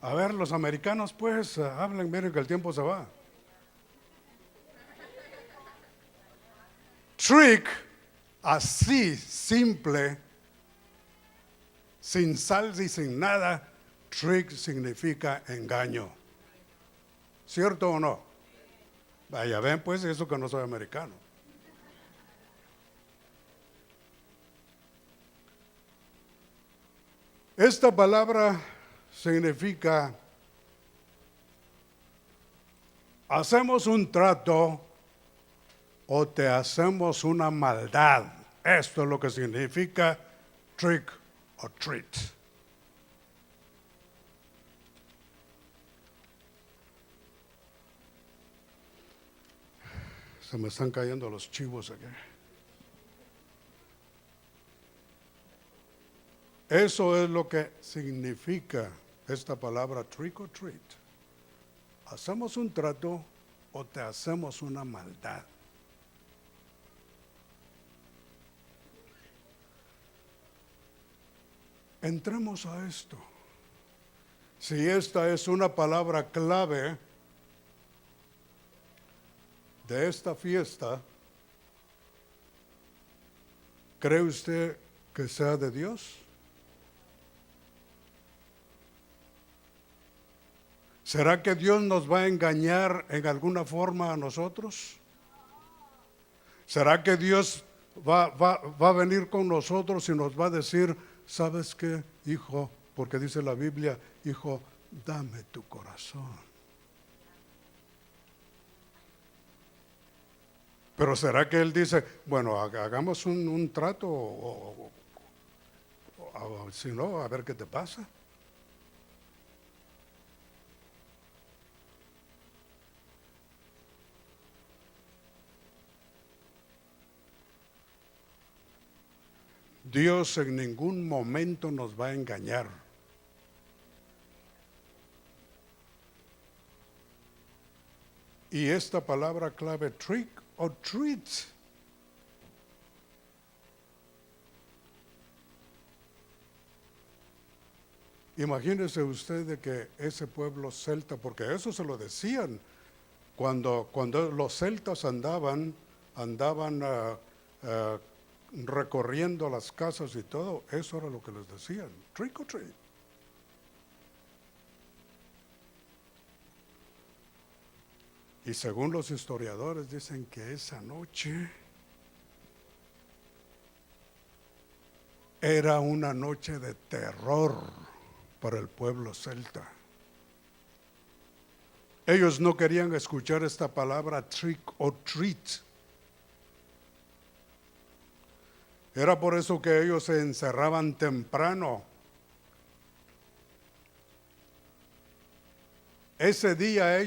A ver, los americanos pues hablen, miren que el tiempo se va. Trick, así, simple, sin salsa y sin nada, trick significa engaño. ¿Cierto o no? Vaya, ven pues eso que no soy americano. Esta palabra significa, hacemos un trato o te hacemos una maldad. Esto es lo que significa trick or treat. Se me están cayendo los chivos aquí. Eso es lo que significa esta palabra trick or treat. Hacemos un trato o te hacemos una maldad. Entremos a esto. Si esta es una palabra clave de esta fiesta, ¿cree usted que sea de Dios? ¿Será que Dios nos va a engañar en alguna forma a nosotros? ¿Será que Dios va a venir con nosotros y nos va a decir, ¿sabes qué, hijo? Porque dice la Biblia, hijo, dame tu corazón. Pero ¿será que Él dice, bueno, hagamos un trato o si no, a ver qué te pasa? Dios en ningún momento nos va a engañar. Y esta palabra clave, trick o treat, imagínese usted de que ese pueblo celta, porque eso se lo decían, cuando los celtas andaban recorriendo las casas y todo, eso era lo que les decían, trick or treat. Y según los historiadores dicen que esa noche era una noche de terror para el pueblo celta. Ellos no querían escuchar esta palabra trick or treat. Era por eso que ellos se encerraban temprano. Ese día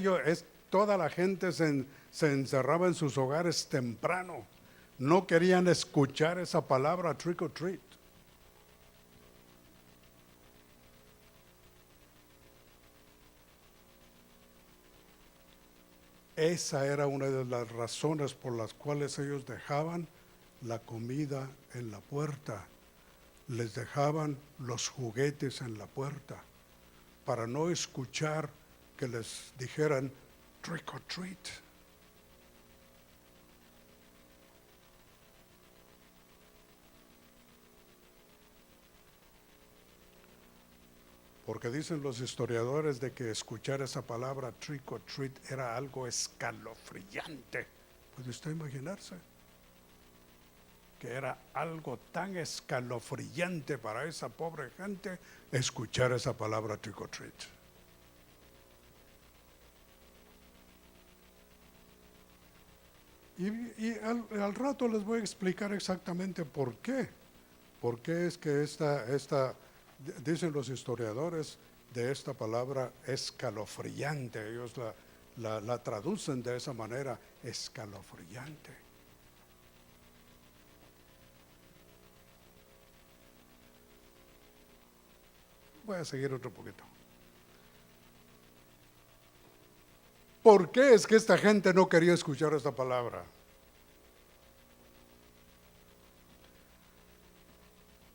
toda la gente se encerraba en sus hogares temprano. No querían escuchar esa palabra trick or treat. Esa era una de las razones por las cuales ellos dejaban la comida en la puerta, les dejaban los juguetes en la puerta, para no escuchar que les dijeran trick or treat. Porque dicen los historiadores de que escuchar esa palabra trick or treat era algo escalofriante. ¿Puede usted imaginarse? Que era algo tan escalofriante para esa pobre gente escuchar esa palabra trick or treat. Y al rato les voy a explicar exactamente por qué. ¿Por qué es que dicen los historiadores de esta palabra escalofriante? Ellos la traducen de esa manera, escalofriante. Voy a seguir otro poquito. ¿Por qué es que esta gente no quería escuchar esta palabra?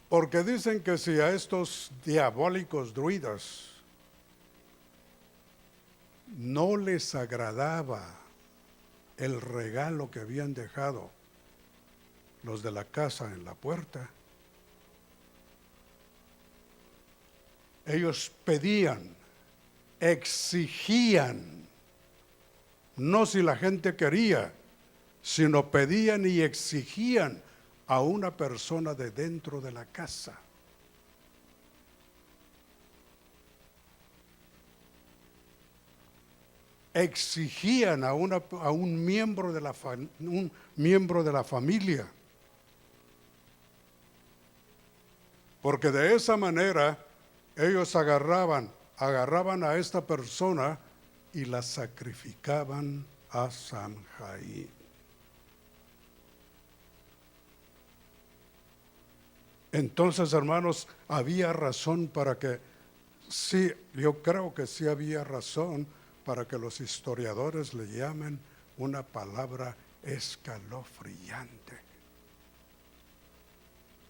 Porque dicen que si a estos diabólicos druidas no les agradaba el regalo que habían dejado los de la casa en la puerta, ellos pedían, exigían, no si la gente quería, sino pedían y exigían a una persona de dentro de la casa. Exigían a un miembro de la familia. Porque de esa manera ellos agarraban a esta persona y la sacrificaban a Samhain. Entonces, hermanos, había razón para que, sí, yo creo que sí había razón para que los historiadores le llamen una palabra escalofriante.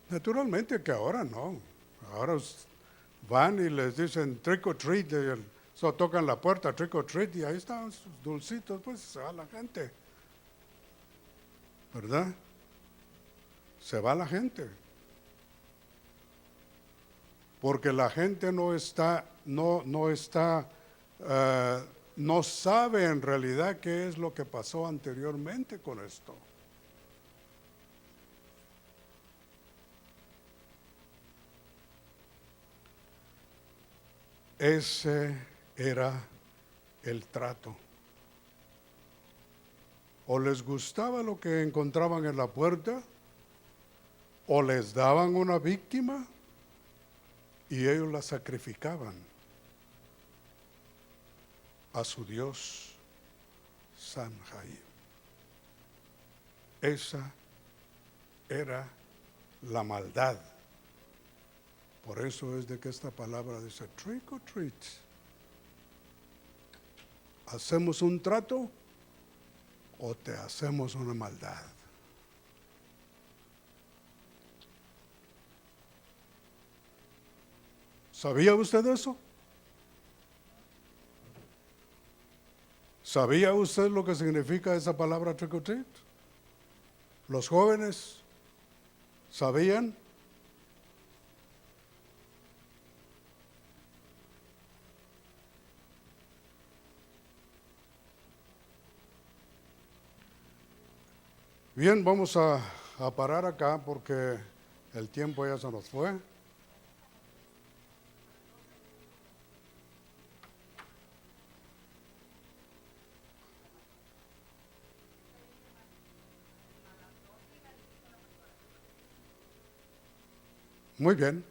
Naturalmente que ahora no, ahora van y les dicen trick or treat, tocan la puerta, trick or treat, y ahí están sus dulcitos, pues se va la gente, ¿verdad? Se va la gente. Porque la gente no sabe en realidad qué es lo que pasó anteriormente con esto. Ese era el trato. O les gustaba lo que encontraban en la puerta, o les daban una víctima y ellos la sacrificaban a su dios Samhain. Esa era la maldad. Por eso es de que esta palabra dice trick or treat. ¿Hacemos un trato o te hacemos una maldad? ¿Sabía usted eso? ¿Sabía usted lo que significa esa palabra trick or treat? ¿Los jóvenes sabían? Bien, vamos a parar acá porque el tiempo ya se nos fue. Muy bien.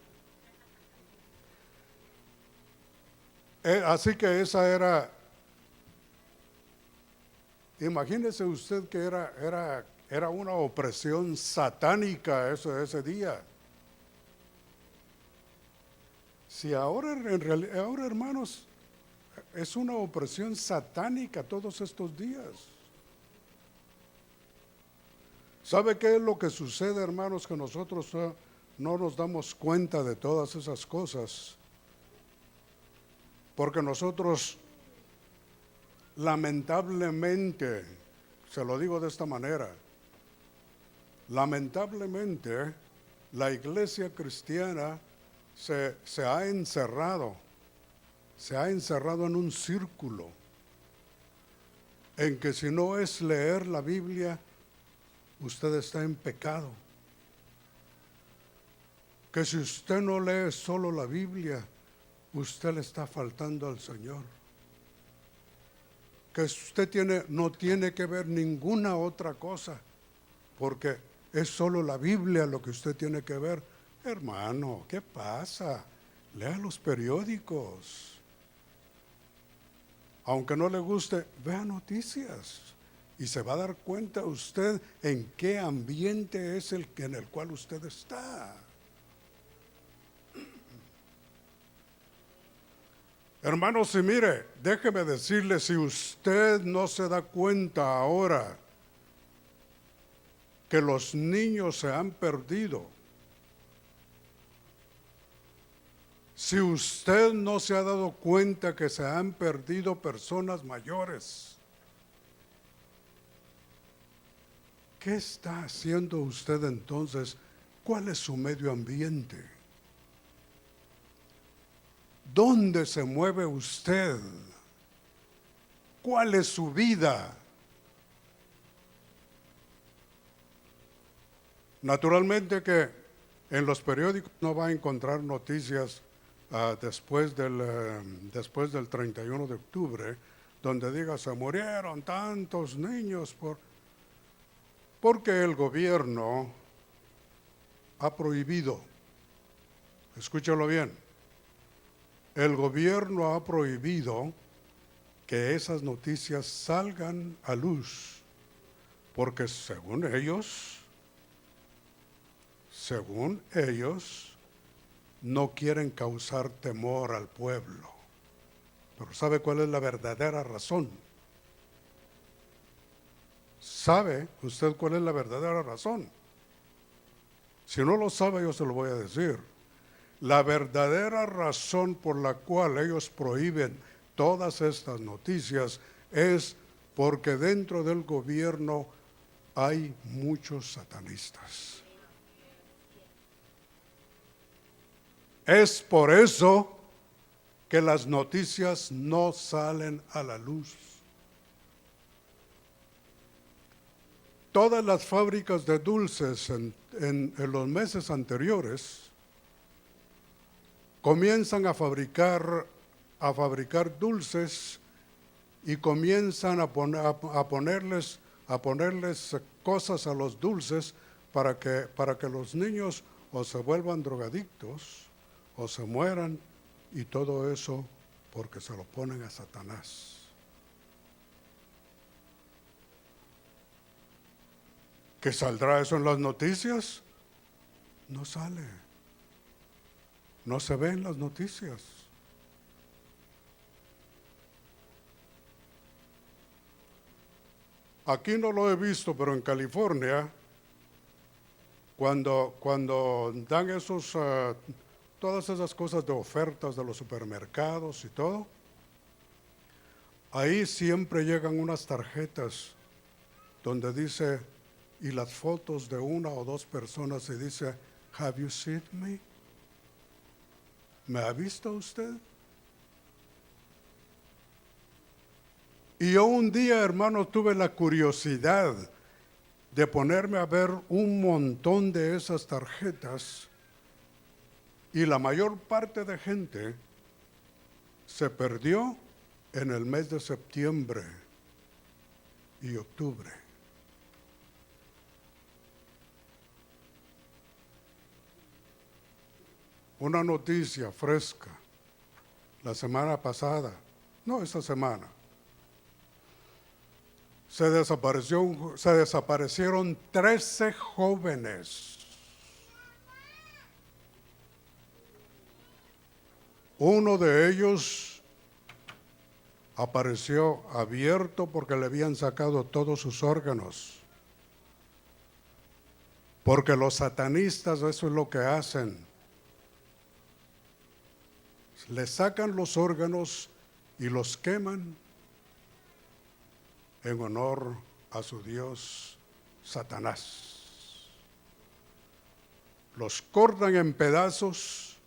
Así que esa era, imagínese usted que era una opresión satánica ese día. Si ahora en realidad, ahora hermanos, es una opresión satánica todos estos días. ¿Sabe qué es lo que sucede, hermanos? Que nosotros no nos damos cuenta de todas esas cosas. Porque nosotros, lamentablemente, se lo digo de esta manera, lamentablemente la iglesia cristiana se ha encerrado en un círculo en que si no es leer la Biblia, usted está en pecado. Que si usted no lee solo la Biblia, usted le está faltando al Señor. Que usted no tiene que ver ninguna otra cosa, porque es solo la Biblia lo que usted tiene que ver. Hermano, ¿qué pasa? Lea los periódicos. Aunque no le guste, vea noticias y se va a dar cuenta usted en qué ambiente es en el cual usted está. Hermanos, y mire, déjeme decirle, si usted no se da cuenta ahora que los niños se han perdido, si usted no se ha dado cuenta que se han perdido personas mayores, ¿qué está haciendo usted entonces? ¿Cuál es su medio ambiente? ¿Dónde se mueve usted? ¿Cuál es su vida? Naturalmente que en los periódicos no va a encontrar noticias después del 31 de octubre, donde diga se murieron tantos niños porque el gobierno ha prohibido, escúchalo bien, el gobierno ha prohibido que esas noticias salgan a luz, porque según ellos, no quieren causar temor al pueblo. Pero ¿sabe cuál es la verdadera razón? ¿Sabe usted cuál es la verdadera razón? Si no lo sabe, yo se lo voy a decir. La verdadera razón por la cual ellos prohíben todas estas noticias es porque dentro del gobierno hay muchos satanistas. Es por eso que las noticias no salen a la luz. Todas las fábricas de dulces en los meses anteriores comienzan a fabricar dulces y comienzan a ponerles cosas a los dulces para que los niños o se vuelvan drogadictos o se mueran, y todo eso porque se lo ponen a Satanás. ¿Que saldrá eso en las noticias? no sale, no se ve en las noticias. Aquí no lo he visto, pero en California, cuando dan todas esas cosas de ofertas de los supermercados y todo, ahí siempre llegan unas tarjetas donde dice, y las fotos de una o dos personas y dice, "Have you seen me?" ¿Me ha visto usted? Y yo un día, hermano, tuve la curiosidad de ponerme a ver un montón de esas tarjetas y la mayor parte de gente se perdió en el mes de septiembre y octubre. Una noticia fresca, la semana pasada, no esta semana, se desaparecieron 13 jóvenes. Uno de ellos apareció abierto porque le habían sacado todos sus órganos. Porque los satanistas eso es lo que hacen. Le sacan los órganos y los queman en honor a su dios Satanás. Los cortan en pedazos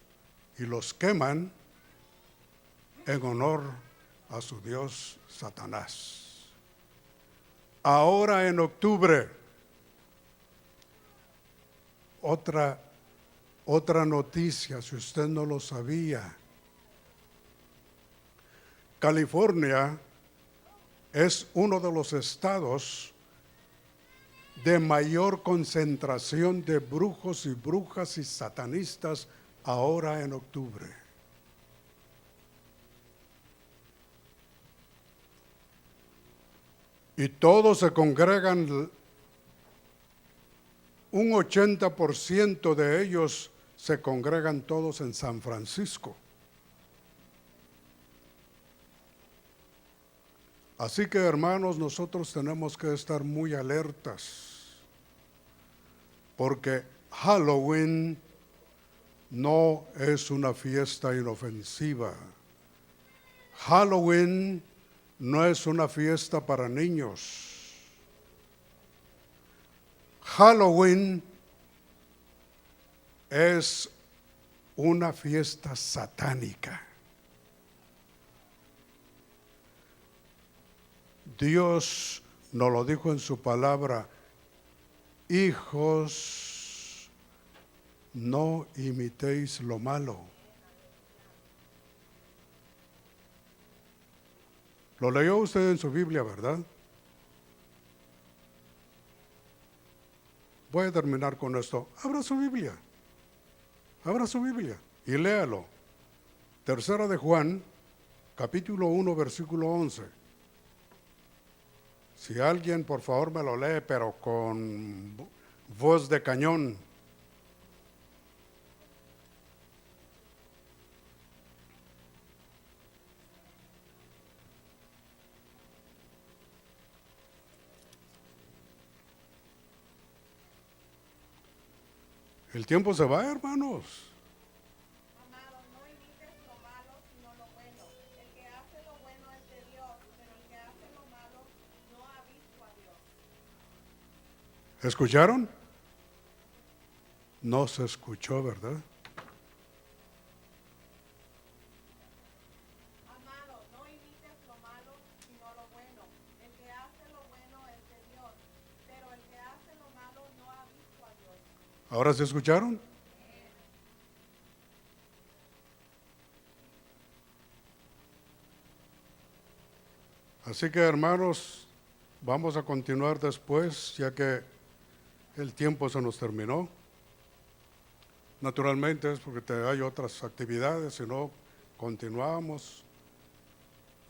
y los queman en honor a su dios Satanás. Ahora en octubre, otra noticia, si usted no lo sabía. California es uno de los estados de mayor concentración de brujos y brujas y satanistas ahora en octubre. Y todos se congregan, un 80% de ellos se congregan todos en San Francisco. Así que, hermanos, nosotros tenemos que estar muy alertas, porque Halloween no es una fiesta inofensiva. Halloween no es una fiesta para niños. Halloween es una fiesta satánica. Dios nos lo dijo en su palabra: hijos, no imitéis lo malo. Lo leyó usted en su Biblia, ¿verdad? Voy a terminar con esto. Abra su Biblia y léalo. Tercera de Juan, capítulo 1, versículo 11. Si alguien, por favor, me lo lee, pero con voz de cañón. El tiempo se va, hermanos. Amados, no imites lo malo, sino lo bueno. El que hace lo bueno es de Dios, pero el que hace lo malo no ha visto a Dios. ¿Escucharon? No se escuchó, ¿verdad? Amados, no imites lo malo, sino lo bueno. El que hace lo bueno es de Dios, pero el que hace lo malo no ha visto a Dios. ¿Ahora se escucharon? Así que, hermanos, vamos a continuar después, ya que el tiempo se nos terminó. Naturalmente es porque hay otras actividades, si no, continuamos.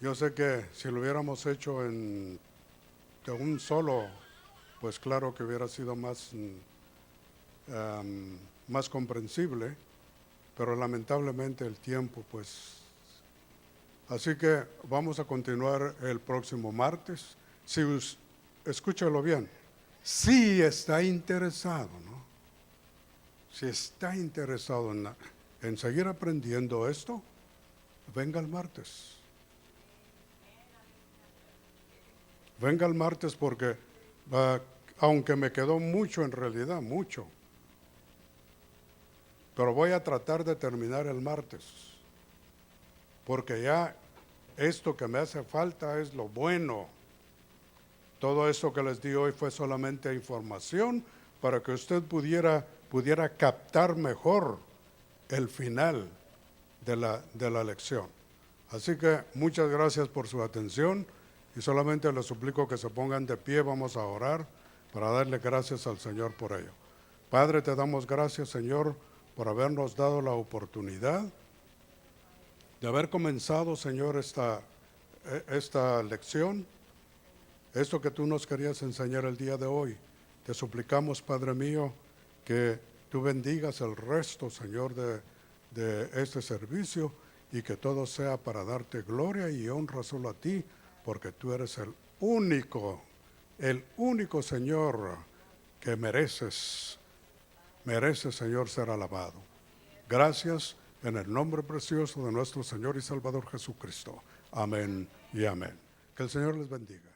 Yo sé que si lo hubiéramos hecho de un solo, pues claro que hubiera sido más más comprensible, pero lamentablemente el tiempo, pues. Así que vamos a continuar el próximo martes. Escúchalo bien, si está interesado, ¿no? Si está interesado en seguir aprendiendo esto, venga el martes. Venga el martes porque, aunque me quedó mucho en realidad, mucho, pero voy a tratar de terminar el martes, porque ya esto que me hace falta es lo bueno. Todo esto que les di hoy fue solamente información para que usted pudiera captar mejor el final de la lección. Así que muchas gracias por su atención y solamente les suplico que se pongan de pie, vamos a orar para darle gracias al Señor por ello. Padre, te damos gracias, Señor, por habernos dado la oportunidad de haber comenzado, Señor, esta lección, esto que tú nos querías enseñar el día de hoy. Te suplicamos, Padre mío, que tú bendigas el resto, Señor, de este servicio y que todo sea para darte gloria y honra solo a ti, porque tú eres el único, Señor, que mereces, Señor, ser alabado. Gracias en el nombre precioso de nuestro Señor y Salvador Jesucristo. Amén y amén. Que el Señor les bendiga.